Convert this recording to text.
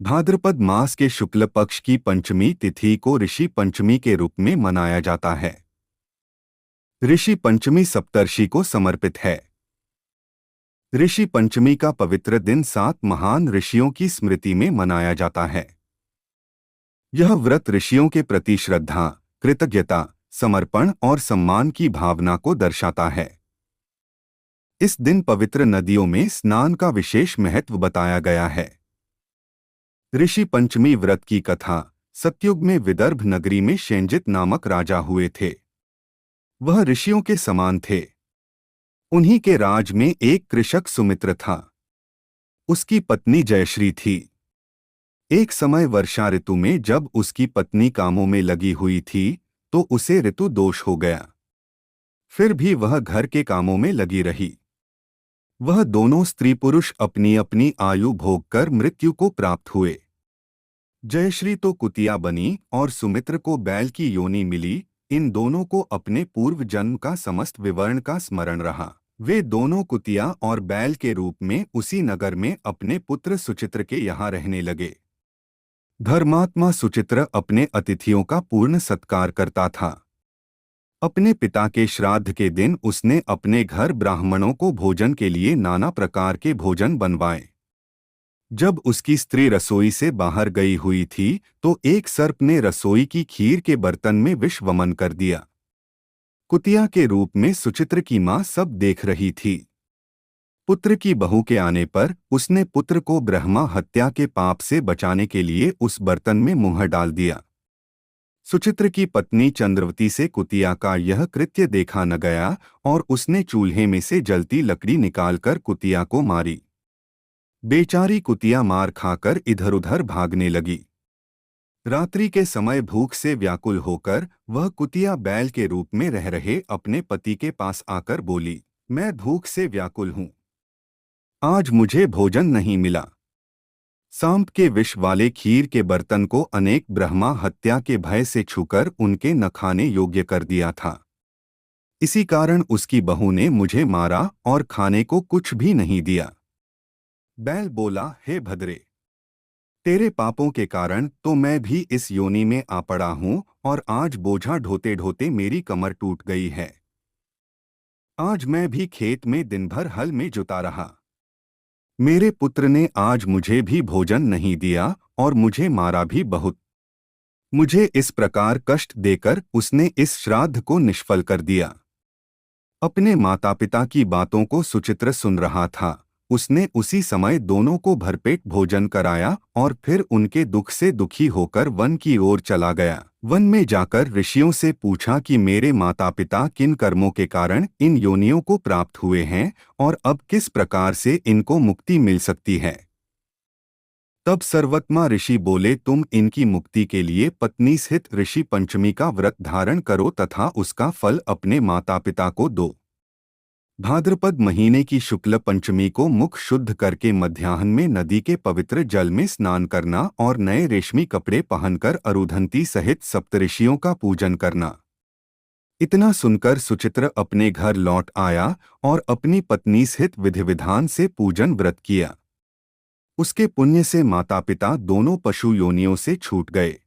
भाद्रपद मास के शुक्ल पक्ष की पंचमी तिथि को ऋषि पंचमी के रूप में मनाया जाता है। ऋषि पंचमी सप्तर्षि को समर्पित है। ऋषि पंचमी का पवित्र दिन 7 महान ऋषियों की स्मृति में मनाया जाता है। यह व्रत ऋषियों के प्रति श्रद्धा, कृतज्ञता, समर्पण और सम्मान की भावना को दर्शाता है। इस दिन पवित्र नदियों में स्नान का विशेष महत्व बताया गया है। ऋषि पंचमी व्रत की कथा। सतयुग में विदर्भ नगरी में शेंजित नामक राजा हुए थे। वह ऋषियों के समान थे। उन्हीं के राज में एक कृषक सुमित्र था। उसकी पत्नी जयश्री थी। एक समय वर्षा ऋतु में जब उसकी पत्नी कामों में लगी हुई थी तो उसे ऋतु दोष हो गया। फिर भी वह घर के कामों में लगी रही। वह दोनों स्त्री पुरुष अपनी अपनी आयु भोगकर मृत्यु को प्राप्त हुए। जयश्री तो कुतिया बनी और सुमित्र को बैल की योनि मिली। इन दोनों को अपने पूर्व जन्म का समस्त विवरण का स्मरण रहा। वे दोनों कुतिया और बैल के रूप में उसी नगर में अपने पुत्र सुचित्र के यहाँ रहने लगे। धर्मात्मा सुचित्र अपने अतिथियों का पूर्ण सत्कार करता था। अपने पिता के श्राद्ध के दिन उसने अपने घर ब्राह्मणों को भोजन के लिए नाना प्रकार के भोजन बनवाए। जब उसकी स्त्री रसोई से बाहर गई हुई थी तो एक सर्प ने रसोई की खीर के बर्तन में विष वमन कर दिया। कुतिया के रूप में सुचित्र की मां सब देख रही थी। पुत्र की बहू के आने पर उसने पुत्र को ब्रह्मा हत्या के पाप से बचाने के लिए उस बर्तन में मुंह डाल दिया। सुचित्र की पत्नी चंद्रवती से कुतिया का यह कृत्य देखा न गया और उसने चूल्हे में से जलती लकड़ी निकालकर कुतिया को मारी। बेचारी कुतिया मार खाकर इधर उधर भागने लगी। रात्रि के समय भूख से व्याकुल होकर वह कुतिया बैल के रूप में रह रहे अपने पति के पास आकर बोली, मैं भूख से व्याकुल हूं। आज मुझे भोजन नहीं मिला। सांप के विष वाले खीर के बर्तन को अनेक ब्रह्मा हत्या के भय से छूकर उनके न खाने योग्य कर दिया था। इसी कारण उसकी बहू ने मुझे मारा और खाने को कुछ भी नहीं दिया। बैल बोला, हे भद्रे, तेरे पापों के कारण तो मैं भी इस योनि में आ पड़ा हूं और आज बोझा ढोते ढोते मेरी कमर टूट गई है। आज मैं भी खेत में दिन भर हल में जुता रहा। मेरे पुत्र ने आज मुझे भी भोजन नहीं दिया और मुझे मारा भी बहुत। मुझे इस प्रकार कष्ट देकर उसने इस श्राद्ध को निष्फल कर दिया। अपने माता पिता की बातों को सुचित्र सुन रहा था। उसने उसी समय दोनों को भरपेट भोजन कराया और फिर उनके दुख से दुखी होकर वन की ओर चला गया। वन में जाकर ऋषियों से पूछा कि मेरे माता पिता किन कर्मों के कारण इन योनियों को प्राप्त हुए हैं और अब किस प्रकार से इनको मुक्ति मिल सकती है। तब सर्वोत्तम ऋषि बोले, तुम इनकी मुक्ति के लिए पत्नी सहित ऋषि पंचमी का व्रत धारण करो तथा उसका फल अपने माता पिता को दो। भाद्रपद महीने की शुक्ल पंचमी को मुख शुद्ध करके मध्याह्न में नदी के पवित्र जल में स्नान करना और नए रेशमी कपड़े पहनकर अरुधंती सहित सप्तऋषियों का पूजन करना। इतना सुनकर सुचित्र अपने घर लौट आया और अपनी पत्नी सहित विधि विधान से पूजन व्रत किया। उसके पुण्य से माता पिता दोनों पशु योनियों से छूट गए।